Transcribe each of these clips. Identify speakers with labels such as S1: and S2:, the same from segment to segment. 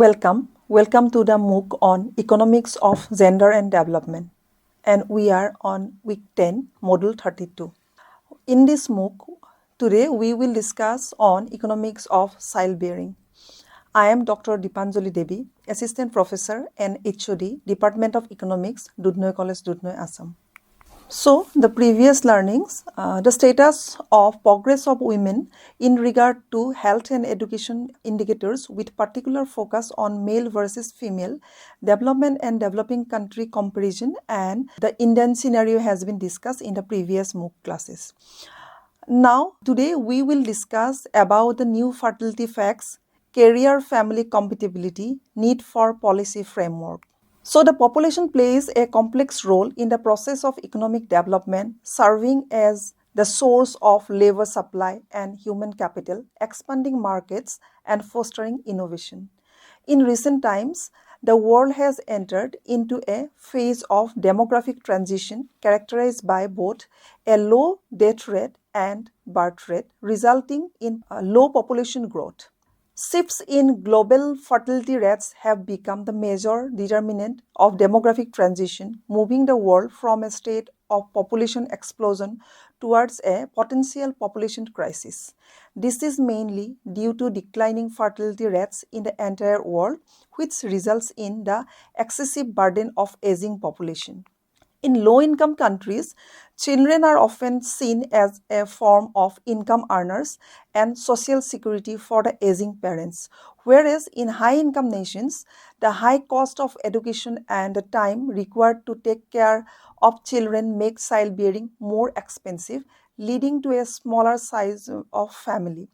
S1: Welcome to the MOOC on Economics of Gender and Development. And we are on week 10, module 32. In this MOOC, today we will discuss on economics of childbearing. I am Dr. Dipanjali Devi, Assistant Professor and HOD, Department of Economics, Dudhnoi College, Dudhnoi, Assam. So, the previous learnings, the status of progress of women in regard to health and education indicators with particular focus on male versus female, development and developing country comparison, and the Indian scenario has been discussed in the previous MOOC classes. Now, today we will discuss about the new fertility facts, career family compatibility, need for policy framework. So the population plays a complex role in the process of economic development, serving as the source of labor supply and human capital, expanding markets and fostering innovation. In recent times, the world has entered into a phase of demographic transition characterized by both a low death rate and birth rate, resulting in low population growth. Shifts in global fertility rates have become the major determinant of demographic transition, moving the world from a state of population explosion towards a potential population crisis. This is mainly due to declining fertility rates in the entire world, which results in the excessive burden of aging population. In low-income countries, children are often seen as a form of income earners and social security for the aging parents, whereas in high-income nations, the high cost of education and the time required to take care of children make childbearing more expensive, leading to a smaller size of family.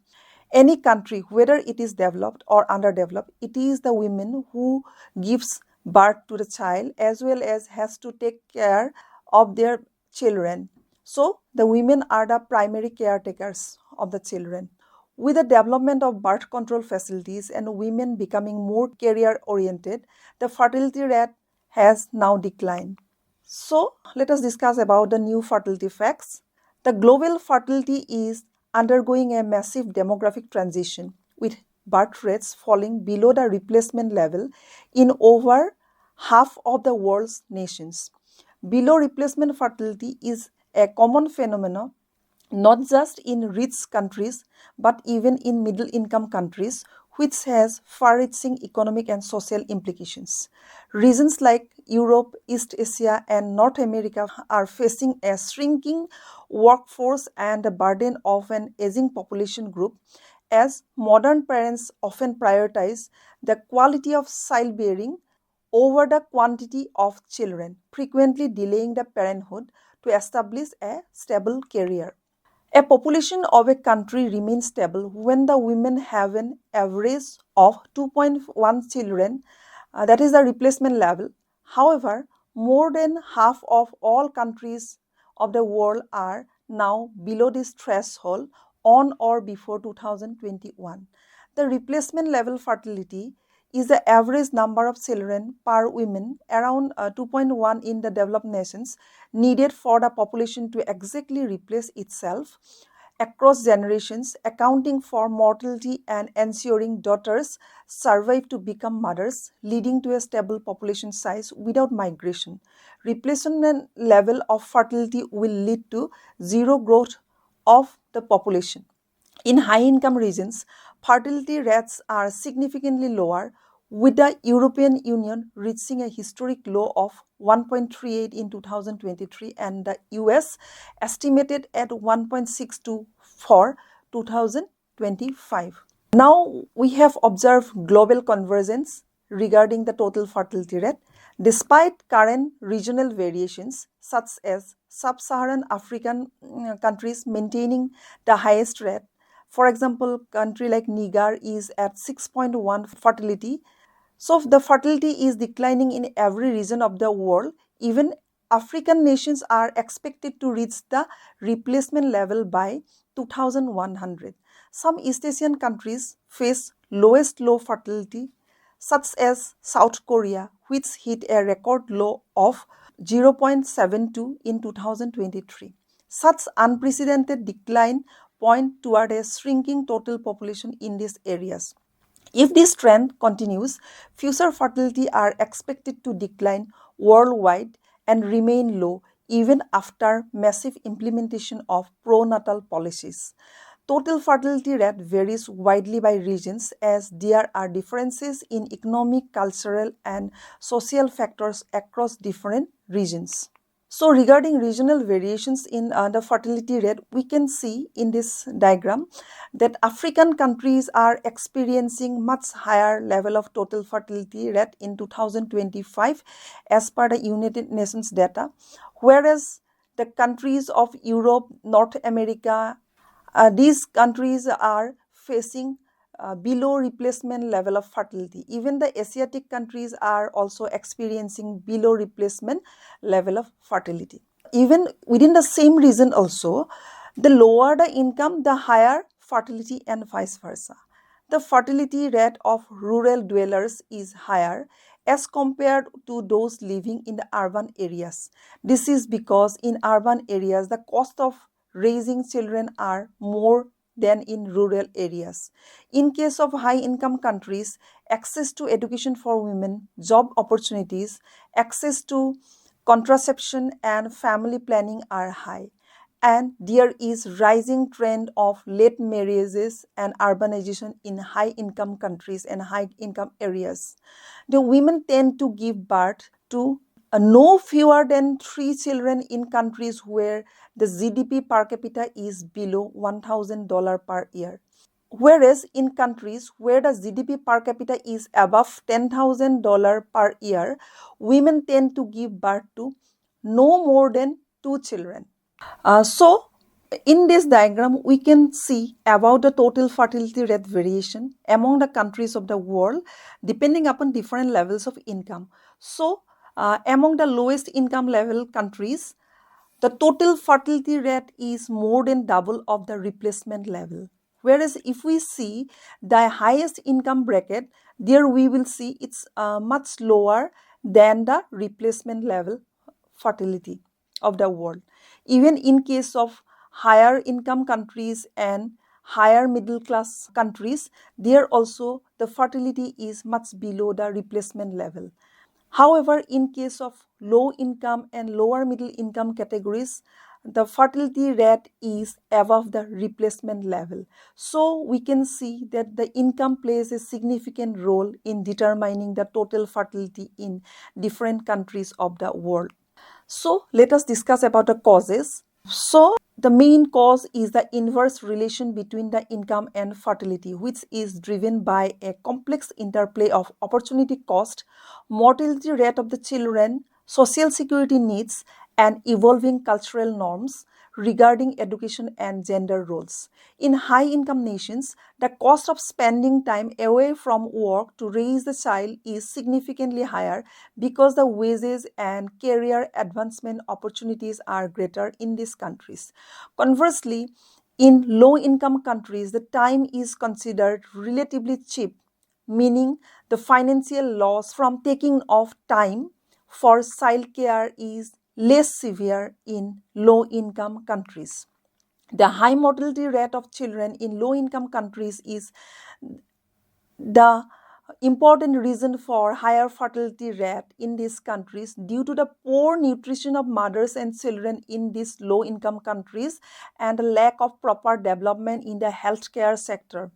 S1: Any country, whether it is developed or underdeveloped, it is the women who gives birth to the child as well as has to take care of their children. So the women are the primary caretakers of the children. With the development of birth control facilities and women becoming more career oriented, the fertility rate has now declined. So let us discuss about the new fertility facts. The global fertility is undergoing a massive demographic transition, with birth rates falling below the replacement level in over half of the world's nations. Below replacement fertility is a common phenomenon not just in rich countries but even in middle income countries, which has far-reaching economic and social implications. Regions like Europe, East Asia, and North America are facing a shrinking workforce and the burden of an aging population group, as modern parents often prioritize the quality of childbearing over the quantity of children, frequently delaying the parenthood to establish a stable career. A population of a country remains stable when the women have an average of 2.1 children, that is the replacement level. However, more than half of all countries of the world are now below this threshold on or before 2021. The replacement level fertility is the average number of children per woman, around 2.1 in the developed nations, needed for the population to exactly replace itself across generations, accounting for mortality and ensuring daughters survive to become mothers, leading to a stable population size without migration. Replacement level of fertility will lead to zero growth of the population. In high-income regions, fertility rates are significantly lower, with the European Union reaching a historic low of 1.38 in 2023 and the US estimated at 1.62 for 2025. Now we have observed global convergence regarding the total fertility rate. Despite current regional variations, such as sub-Saharan African countries maintaining the highest rate, for example, country like Niger is at 6.1 fertility. So the fertility is declining in every region of the world. Even African nations are expected to reach the replacement level by 2100. Some East Asian countries face lowest low fertility, such as South Korea, which hit a record low of 0.72 in 2023. Such unprecedented decline point toward a shrinking total population in these areas. If this trend continues, future fertility are expected to decline worldwide and remain low even after massive implementation of pro-natal policies. Total fertility rate varies widely by regions as there are differences in economic, cultural, and social factors across different regions. So regarding regional variations in the fertility rate, we can see in this diagram that African countries are experiencing much higher level of total fertility rate in 2025 as per the United Nations data, whereas the countries of Europe, North America, these countries are facing below replacement level of fertility. Even the Asiatic countries are also experiencing below replacement level of fertility. Even within the same region also, the lower the income, the higher fertility and vice versa. The fertility rate of rural dwellers is higher as compared to those living in the urban areas. This is because in urban areas, the cost of raising children are more than in rural areas. In case of high income countries, access to education for women, job opportunities, access to contraception and family planning are high, and there is rising trend of late marriages and urbanization in high income countries and high income areas. The women tend to give birth to no fewer than 3 children in countries where the GDP per capita is below $1,000 per year. Whereas in countries where the GDP per capita is above $10,000 per year, women tend to give birth to no more than 2 children. So, in this diagram, we can see about the total fertility rate variation among the countries of the world depending upon different levels of income. So, among the lowest income level countries, the total fertility rate is more than double of the replacement level. Whereas if we see the highest income bracket, there we will see it's much lower than the replacement level fertility of the world. Even in case of higher income countries and higher middle class countries, there also the fertility is much below the replacement level. However, in case of low income and lower middle income categories, the fertility rate is above the replacement level. So we can see that the income plays a significant role in determining the total fertility in different countries of the world. So let us discuss about the causes. So the main cause is the inverse relation between the income and fertility, which is driven by a complex interplay of opportunity cost, mortality rate of the children, social security needs, and evolving cultural norms regarding education and gender roles. In high income nations, the cost of spending time away from work to raise the child is significantly higher because the wages and career advancement opportunities are greater in these countries. Conversely, in low income countries, the time is considered relatively cheap, meaning the financial loss from taking off time for childcare is less severe in low income countries. The high mortality rate of children in low income countries is the important reason for higher fertility rate in these countries due to the poor nutrition of mothers and children in these low income countries and the lack of proper development in the healthcare sector.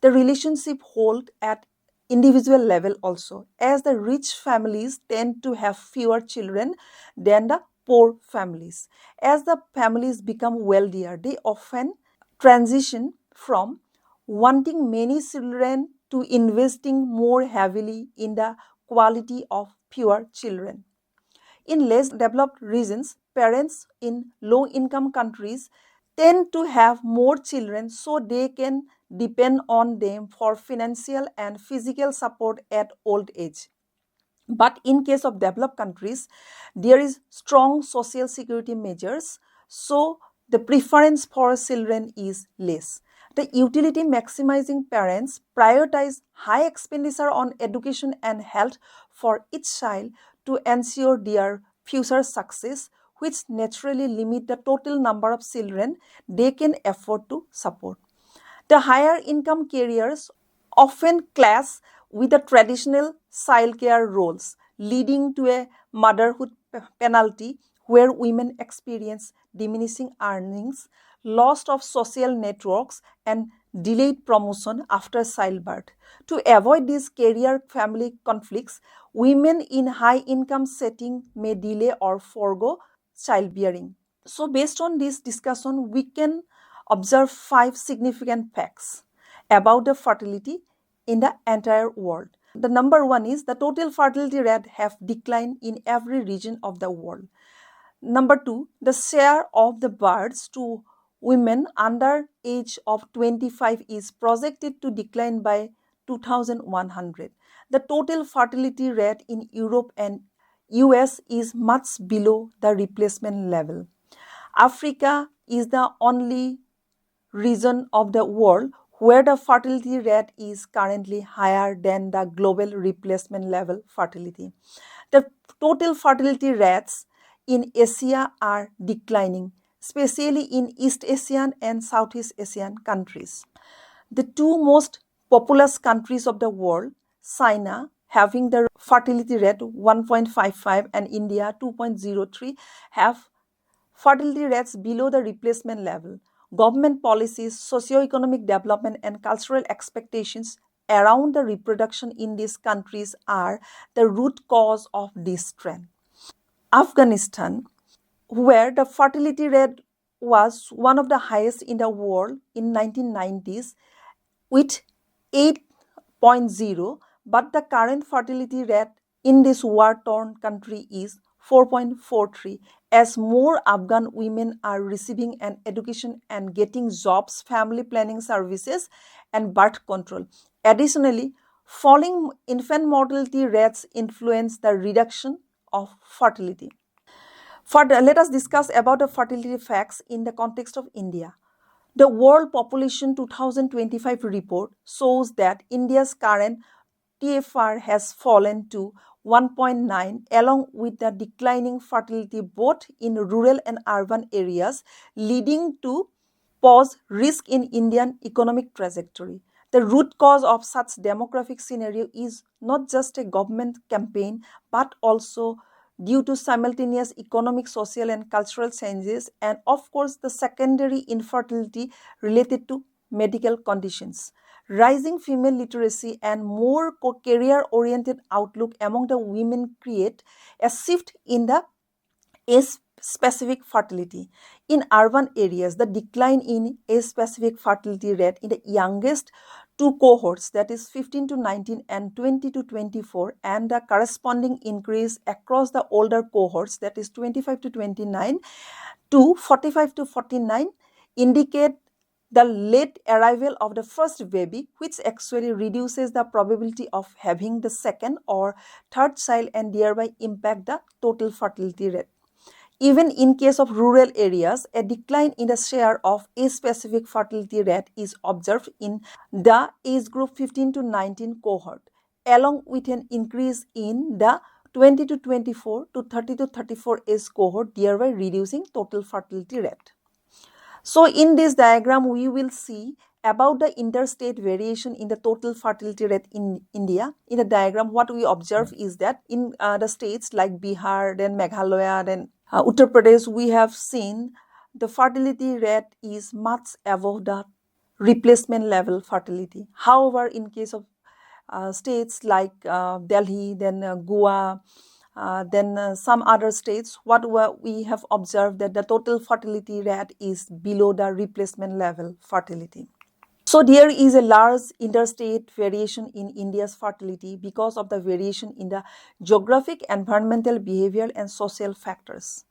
S1: The relationship hold at individual level also, as the rich families tend to have fewer children than the poor families. As the families become wealthier, they often transition from wanting many children to investing more heavily in the quality of fewer children. In less developed regions, parents in low income countries tend to have more children so they can depend on them for financial and physical support at old age. But in case of developed countries, there is strong social security measures, so the preference for children is less. The utility maximizing parents prioritize high expenditure on education and health for each child to ensure their future success, which naturally limit the total number of children they can afford to support. The higher income carriers often clash with the traditional childcare roles, leading to a motherhood penalty where women experience diminishing earnings, loss of social networks, and delayed promotion after childbirth. To avoid these career family conflicts, women in high income setting may delay or forego childbearing. So, based on this discussion, we can observe 5 significant facts about the fertility in the entire world. The number one is the total fertility rate have declined in every region of the world. Number two, the share of the births to women under age of 25 is projected to decline by 2100. The total fertility rate in Europe and US is much below the replacement level. Africa is the only region of the world where the fertility rate is currently higher than the global replacement level fertility. The total fertility rates in Asia are declining, especially in East Asian and Southeast Asian countries. The two most populous countries of the world, China having the fertility rate 1.55 and India 2.03, have fertility rates below the replacement level. Government policies, socio-economic development, and cultural expectations around the reproduction in these countries are the root cause of this trend. Afghanistan, where the fertility rate was one of the highest in the world in 1990s with 8.0, but the current fertility rate in this war-torn country is 4.43, as more Afghan women are receiving an education and getting jobs, family planning services, and birth control. Additionally, falling infant mortality rates influence the reduction of fertility. Further, let us discuss about the fertility facts in the context of India. The World Population 2025 report shows that India's current TFR has fallen to 1.9 along with the declining fertility both in rural and urban areas, leading to pose risk in Indian economic trajectory. The root cause of such demographic scenario is not just a government campaign but also due to simultaneous economic, social, and cultural changes, and of course, the secondary infertility related to medical conditions. Rising female literacy and more career oriented outlook among the women create a shift in the age-specific fertility. In urban areas, the decline in age-specific fertility rate in the youngest two cohorts, that is 15 to 19 and 20 to 24, and the corresponding increase across the older cohorts, that is 25 to 29 to 45 to 49, indicate the late arrival of the first baby, which actually reduces the probability of having the second or third child and thereby impact the total fertility rate. Even in case of rural areas, a decline in the share of age-specific fertility rate is observed in the age group 15 to 19 cohort, along with an increase in the 20 to 24 to 30 to 34 age cohort, thereby reducing total fertility rate. So in this diagram, we will see about the interstate variation in the total fertility rate in India. In the diagram, what we observe is that in the states like Bihar, then Meghalaya, then Uttar Pradesh, we have seen the fertility rate is much above the replacement level fertility. However, in case of states like Delhi, then Goa, then some other states, what we have observed that the total fertility rate is below the replacement level fertility. So there is a large interstate variation in India's fertility because of the variation in the geographic, environmental, behavioral, and social factors.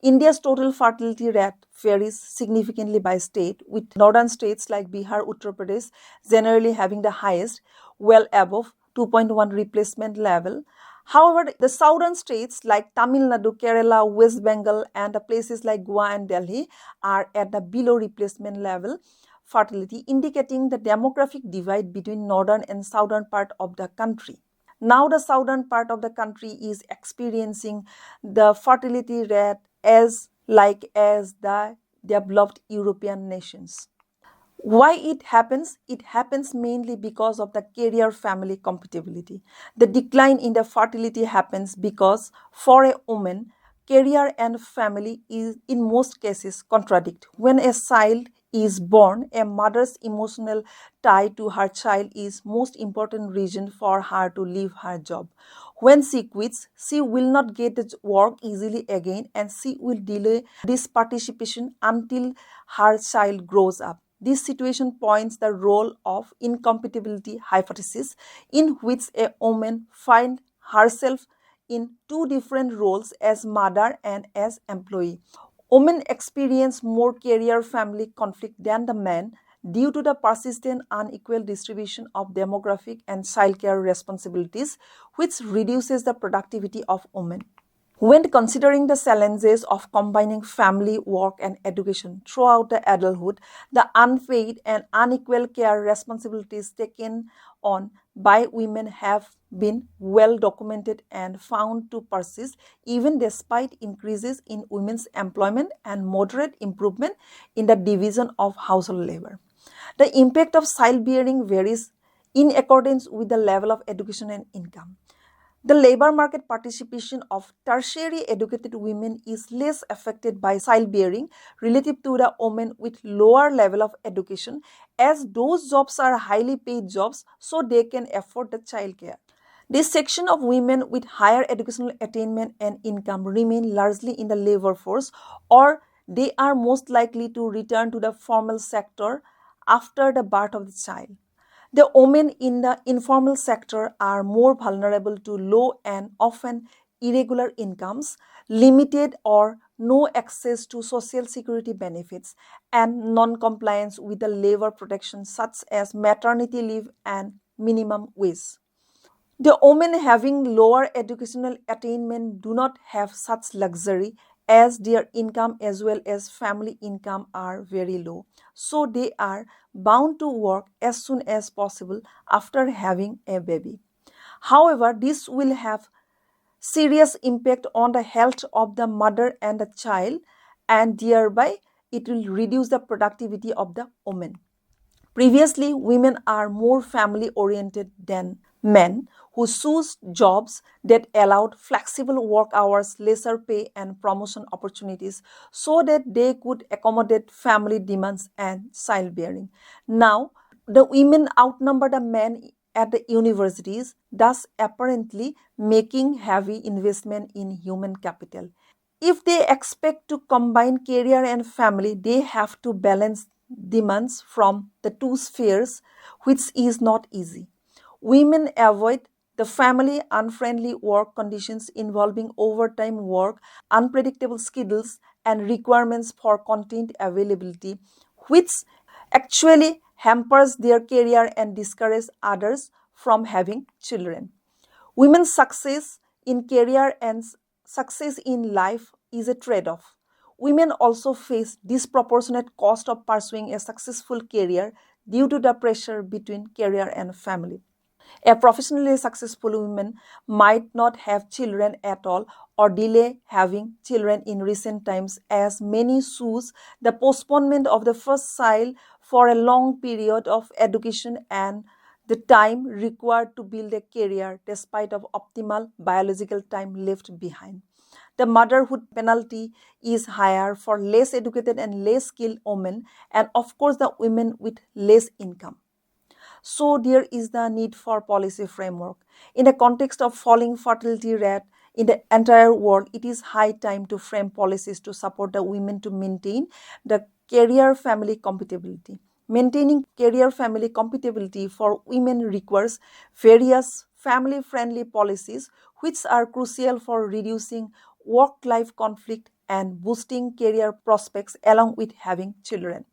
S1: India's total fertility rate varies significantly by state, with northern states like Bihar, Uttar Pradesh generally having the highest, well above 2.1 replacement level. However, the southern states like Tamil Nadu, Kerala, West Bengal, and the places like Goa and Delhi are at the below replacement level fertility, indicating the demographic divide between northern and southern part of the country. Now the southern part of the country is experiencing the fertility rate as the developed European nations. Why it happens? It happens mainly because of the career family compatibility. The decline in the fertility happens because for a woman, career and family is in most cases contradict. When a child is born, a mother's emotional tie to her child is most important reason for her to leave her job. When she quits, she will not get the work easily again and she will delay this participation until her child grows up. This situation points the role of incompatibility hypothesis in which a woman finds herself in two different roles as mother and as employee. Women experience more career family conflict than the men due to the persistent unequal distribution of demographic and childcare responsibilities, which reduces the productivity of women. When considering the challenges of combining family, work, and education throughout the adulthood, the unpaid and unequal care responsibilities taken on by women have been well documented and found to persist even despite increases in women's employment and moderate improvement in the division of household labor. The impact of childbearing varies in accordance with the level of education and income. The labor market participation of tertiary educated women is less affected by childbearing relative to the women with lower level of education, as those jobs are highly paid jobs, so they can afford the childcare. This section of women with higher educational attainment and income remain largely in the labor force, or they are most likely to return to the formal sector after the birth of the child. The women in the informal sector are more vulnerable to low and often irregular incomes, limited or no access to social security benefits, and non-compliance with the labor protections such as maternity leave and minimum wage. The women having lower educational attainment do not have such luxury as their income as well as family income are very low. So they are bound to work as soon as possible after having a baby. However, this will have serious impact on the health of the mother and the child, and thereby it will reduce the productivity of the woman. Previously, women are more family oriented than men who choose jobs that allowed flexible work hours, lesser pay, and promotion opportunities so that they could accommodate family demands and childbearing. Now, the women outnumber the men at the universities, thus apparently making heavy investment in human capital. If they expect to combine career and family, they have to balance demands from the two spheres, which is not easy. Women avoid the family unfriendly work conditions involving overtime work, unpredictable schedules, and requirements for content availability, which actually hampers their career and discourages others from having children. Women's success in career and success in life is a trade off. Women also face disproportionate cost of pursuing a successful career due to the pressure between career and family. A professionally successful woman might not have children at all or delay having children in recent times, as many choose the postponement of the first child for a long period of education and the time required to build a career despite of optimal biological time left behind. The motherhood penalty is higher for less educated and less skilled women, and of course the women with less income. So there is the need for policy framework. In the context of falling fertility rate in the entire world, it is high time to frame policies to support the women to maintain the career family compatibility. Maintaining career family compatibility for women requires various family friendly policies which are crucial for reducing work life conflict and boosting career prospects along with having children.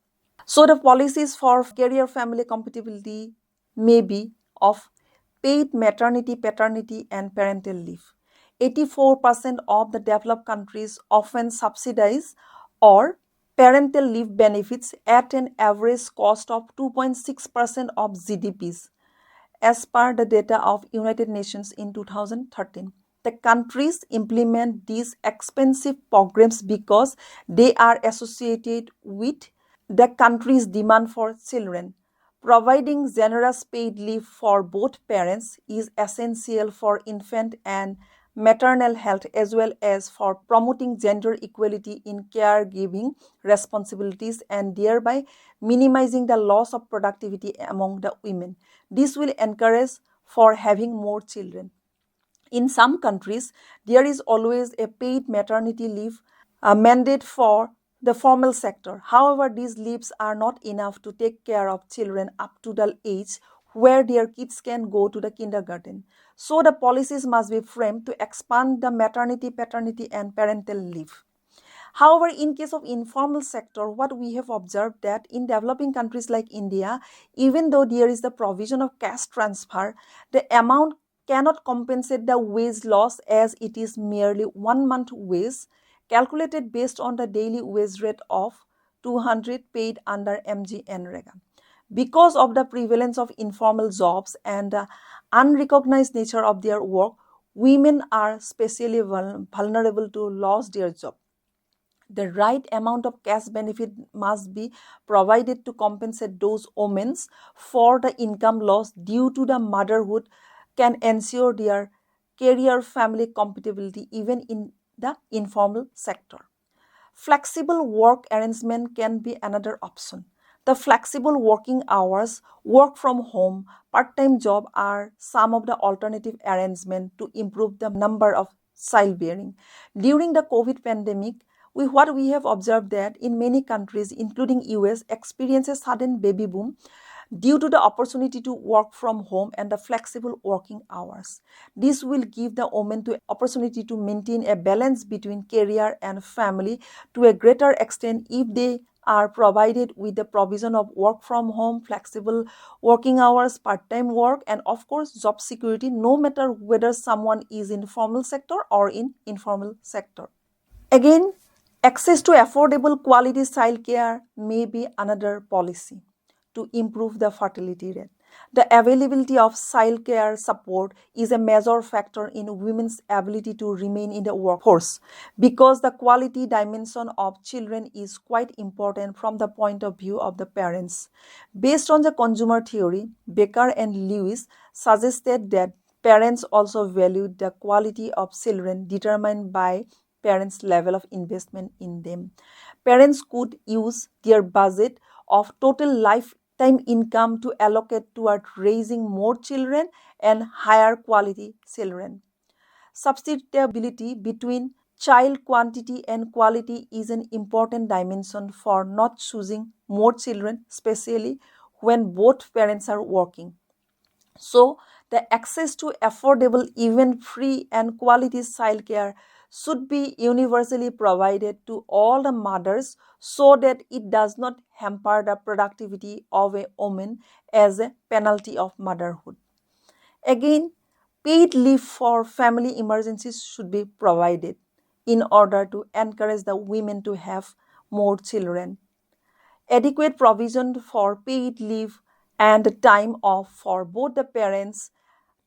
S1: So the policies for career family compatibility may be of paid maternity, paternity, and parental leave. 84% of the developed countries often subsidize or parental leave benefits at an average cost of 2.6% of GDPs, as per the data of United Nations in 2013. The countries implement these expensive programs because they are associated with the country's demand for children. Providing generous paid leave for both parents is essential for infant and maternal health as well as for promoting gender equality in caregiving responsibilities and thereby minimizing the loss of productivity among the women. This will encourage for having more children. In some countries, there is always a paid maternity leave mandate for the formal sector. However, these leaves are not enough to take care of children up to the age where their kids can go to the kindergarten. So the policies must be framed to expand the maternity, paternity, and parental leave. However, in case of informal sector, what we have observed that in developing countries like India, even though there is the provision of cash transfer, the amount cannot compensate the wage loss as it is merely 1 month wage calculated based on the daily wage rate of 200 paid under MGNREGA. Because of the prevalence of informal jobs and the unrecognized nature of their work, women are especially vulnerable to lose their job. The right amount of cash benefit must be provided to compensate those women for the income loss due to the motherhood can ensure their career family compatibility even in the informal sector. Flexible work arrangement can be another option. The flexible working hours, work from home, part-time job are some of the alternative arrangements to improve the number of childbearing. During the COVID pandemic, what we have observed that in many countries, including US, experience a sudden baby boom due to the opportunity to work from home and the flexible working hours. This will give the women the opportunity to maintain a balance between career and family to a greater extent if they are provided with the provision of work from home, flexible working hours, part-time work, and of course job security, no matter whether someone is in formal sector or in informal sector. Again, access to affordable quality childcare may be another policy to improve the fertility rate. The availability of childcare support is a major factor in women's ability to remain in the workforce because the quality dimension of children is quite important from the point of view of the parents. Based on the consumer theory, Baker and Lewis suggested that parents also valued the quality of children determined by parents' level of investment in them. Parents could use their budget of total lifetime income to allocate toward raising more children and higher quality children. Substitutability between child quantity and quality is an important dimension for not choosing more children, especially when both parents are working. So, the access to affordable, even free and quality childcare should be universally provided to all the mothers so that it does not hamper the productivity of a woman as a penalty of motherhood. Again, paid leave for family emergencies should be provided in order to encourage the women to have more children. Adequate provision for paid leave and time off for both the parents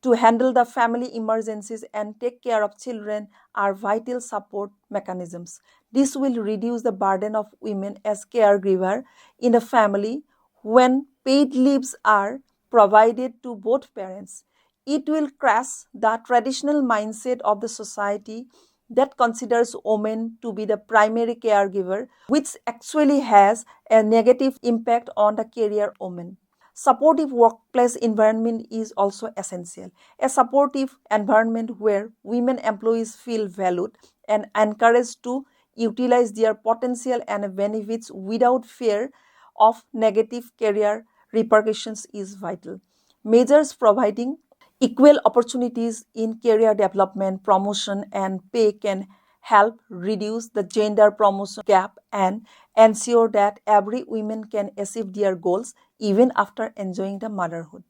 S1: to handle the family emergencies and take care of children are vital support mechanisms. This will reduce the burden of women as caregiver in the family when paid leaves are provided to both parents. It will crush the traditional mindset of the society that considers women to be the primary caregiver, which actually has a negative impact on the career woman. Supportive workplace environment is also essential. A supportive environment where women employees feel valued and encouraged to utilize their potential and benefits without fear of negative career repercussions is vital. Measures providing equal opportunities in career development, promotion, and pay can help reduce the gender promotion gap and ensure that every woman can achieve their goals even after enjoying the motherhood.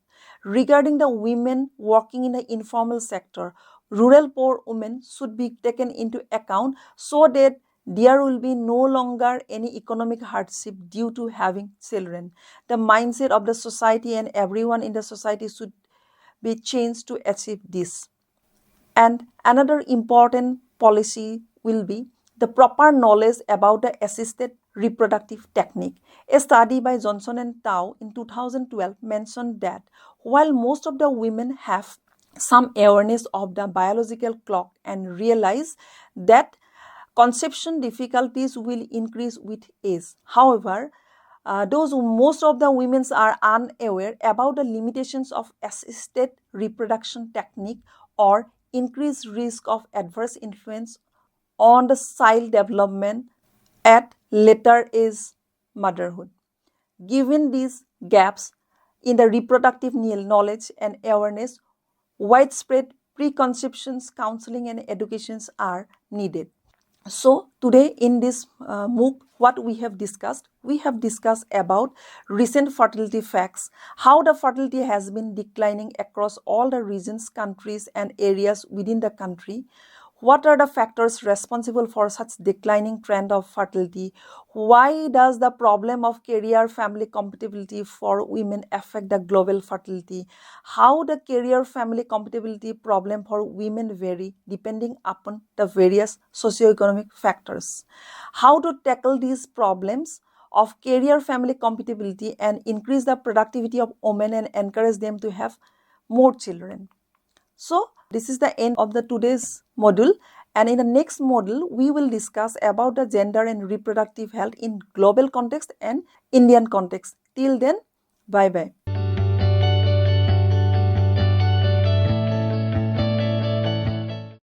S1: Regarding the women working in the informal sector, rural poor women should be taken into account so that there will be no longer any economic hardship due to having children. The mindset of the society and everyone in the society should be changed to achieve this. And another important policy will be the proper knowledge about the assisted reproductive technique. A study by Johnson and Tao in 2012 mentioned that while most of the women have some awareness of the biological clock and realize that conception difficulties will increase with age. However, most of the women are unaware about the limitations of assisted reproduction technique or increased risk of adverse influence on the child development at later age motherhood. Given these gaps in the reproductive knowledge and awareness, widespread preconceptions, counseling, and educations are needed. So today in this MOOC, what we have discussed about recent fertility facts, how the fertility has been declining across all the regions, countries, and areas within the country. What are the factors responsible for such declining trend of fertility? Why does the problem of career family compatibility for women affect the global fertility? How the career family compatibility problem for women vary depending upon the various socioeconomic factors? How to tackle these problems of career family compatibility and increase the productivity of women and encourage them to have more children? So this is the end of the today's module, and in the next module we will discuss about the gender and reproductive health in global context and Indian context. Till then, bye bye.